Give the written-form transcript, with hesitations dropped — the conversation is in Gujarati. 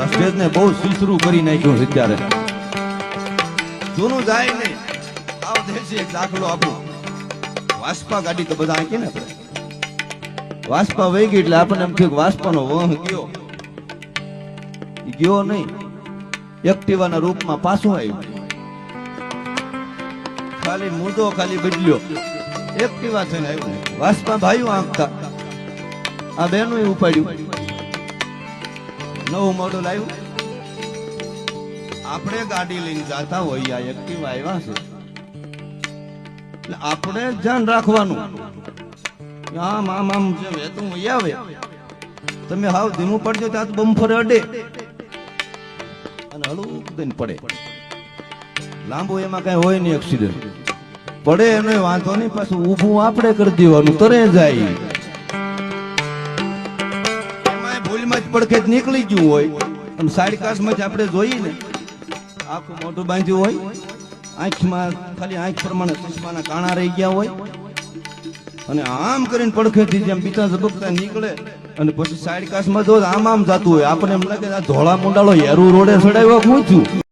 સ્ટેજ ને બહુ સીસરું કરી નાખ્યું છે અત્યારે જૂનું જાય નહીં આવ દેશી એક દાખલો આપણો વાસ્પા ગાડી તો બધા આંકી ને આપણે વાસ્પા વહી ગઈ એટલે આપણને એમ થયું વાસ્પાનો વહ ગયો નહીં એક્ટિવાના રૂપમાં પાછો આવ્યો ખાલી મુદ્દો ખાલી બદલ્યો એક્ટિવા થઈને આવ્યો વાસ્પા ભાઈઓ આંકતા આ બેનું ઉપાડ્યું નવું મોડલ આવ્યું આપણે ગાડી લઈને જતા હોય આ એક્ટિવા આવ્યા છે એટલે આપણે ધ્યાન રાખવાનું આમ આમ આમ જે વેતું આવે તમે હાવ ધીમું પડજો ત્યાં તો બમ્ફરે અડે અને હળવું દઈને પડે લાંબુ એમાં કઈ હોય નહીં એક્સિડન્ટ પડે એનો વાંધો નહીં પાછું ઊભું આપણે કરી દેવાનું તરે જાય એમાં ભૂલમાં જ પડખે જ નીકળી ગયું હોય અને સાઈડ કાચમાં જ આપણે જોઈએ ને આખું મોઢું બાંધ્યું હોય આંખમાં ખાલી આંખ પ્રમાણે ચશ્માના કાણા રહી ગયા હોય અને આમ કરીને પડખેથી જેમ બીજા ઝબકતા નીકળે અને પછી સાઈડ કાચમાં જો આમ આમ જતું હોય આપણે એમ લાગે ધોળા મુંડાળો હેરું રોડે ચડાવ્યો હું છું